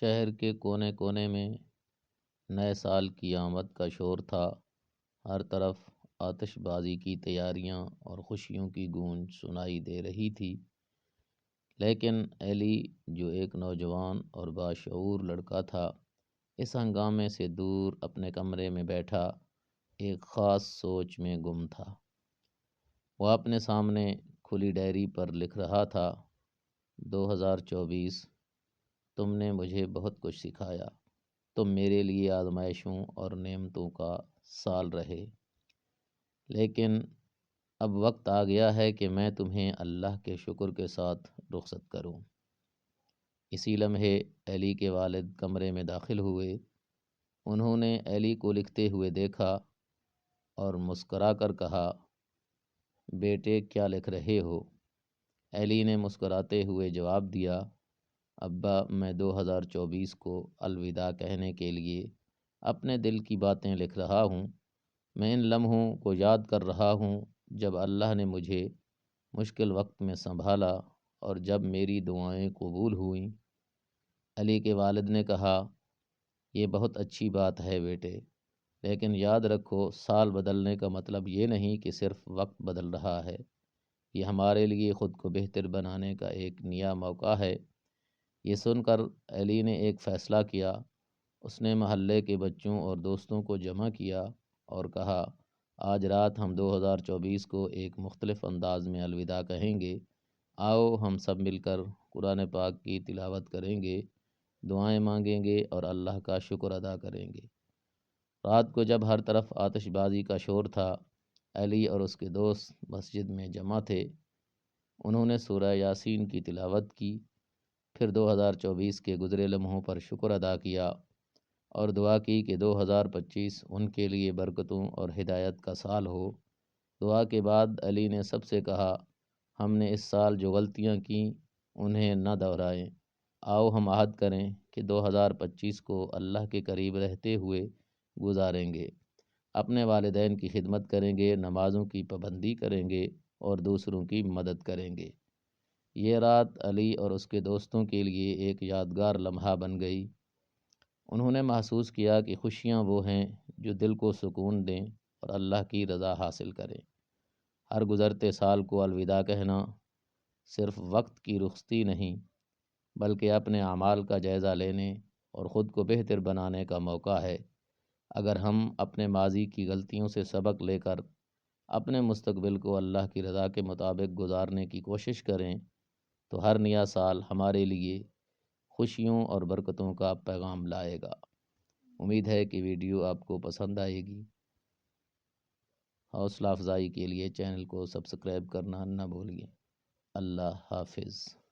شہر کے کونے کونے میں نئے سال کی آمد کا شور تھا۔ ہر طرف آتش بازی کی تیاریاں اور خوشیوں کی گونج سنائی دے رہی تھی، لیکن ایلی جو ایک نوجوان اور باشعور لڑکا تھا، اس ہنگامے سے دور اپنے کمرے میں بیٹھا ایک خاص سوچ میں گم تھا۔ وہ اپنے سامنے کھلی ڈائری پر لکھ رہا تھا، 2024 تم نے مجھے بہت کچھ سکھایا، تم میرے لیے آزمائشوں اور نعمتوں کا سال رہے، لیکن اب وقت آ گیا ہے کہ میں تمہیں اللہ کے شکر کے ساتھ رخصت کروں۔ اسی لمحے ایلی کے والد کمرے میں داخل ہوئے۔ انہوں نے ایلی کو لکھتے ہوئے دیکھا اور مسکرا کر کہا، بیٹے کیا لکھ رہے ہو؟ ایلی نے مسکراتے ہوئے جواب دیا، ابا میں 2024 کو الوداع کہنے کے لیے اپنے دل کی باتیں لکھ رہا ہوں۔ میں ان لمحوں کو یاد کر رہا ہوں جب اللہ نے مجھے مشکل وقت میں سنبھالا اور جب میری دعائیں قبول ہوئیں۔ علی کے والد نے کہا، یہ بہت اچھی بات ہے بیٹے، لیکن یاد رکھو سال بدلنے کا مطلب یہ نہیں کہ صرف وقت بدل رہا ہے، یہ ہمارے لیے خود کو بہتر بنانے کا ایک نیا موقع ہے۔ یہ سن کر علی نے ایک فیصلہ کیا۔ اس نے محلے کے بچوں اور دوستوں کو جمع کیا اور کہا، آج رات ہم 2024 کو ایک مختلف انداز میں الوداع کہیں گے۔ آؤ ہم سب مل کر قرآن پاک کی تلاوت کریں گے، دعائیں مانگیں گے اور اللہ کا شکر ادا کریں گے۔ رات کو جب ہر طرف آتش بازی کا شور تھا، علی اور اس کے دوست مسجد میں جمع تھے۔ انہوں نے سورہ یاسین کی تلاوت کی، پھر 2024 کے گزرے لمحوں پر شکر ادا کیا اور دعا کی کہ 2025 ان کے لیے برکتوں اور ہدایت کا سال ہو۔ دعا کے بعد علی نے سب سے کہا، ہم نے اس سال جو غلطیاں کیں انہیں نہ دہرائیں۔ آؤ ہم عہد کریں کہ 2025 کو اللہ کے قریب رہتے ہوئے گزاریں گے، اپنے والدین کی خدمت کریں گے، نمازوں کی پابندی کریں گے اور دوسروں کی مدد کریں گے۔ یہ رات علی اور اس کے دوستوں کے لیے ایک یادگار لمحہ بن گئی۔ انہوں نے محسوس کیا کہ خوشیاں وہ ہیں جو دل کو سکون دیں اور اللہ کی رضا حاصل کریں۔ ہر گزرتے سال کو الوداع کہنا صرف وقت کی رخصتی نہیں، بلکہ اپنے اعمال کا جائزہ لینے اور خود کو بہتر بنانے کا موقع ہے۔ اگر ہم اپنے ماضی کی غلطیوں سے سبق لے کر اپنے مستقبل کو اللہ کی رضا کے مطابق گزارنے کی کوشش کریں تو ہر نیا سال ہمارے لیے خوشیوں اور برکتوں کا پیغام لائے گا۔ امید ہے کہ ویڈیو آپ کو پسند آئے گی۔ حوصلہ افزائی کے لیے چینل کو سبسکرائب کرنا نہ بھولیے۔ اللہ حافظ۔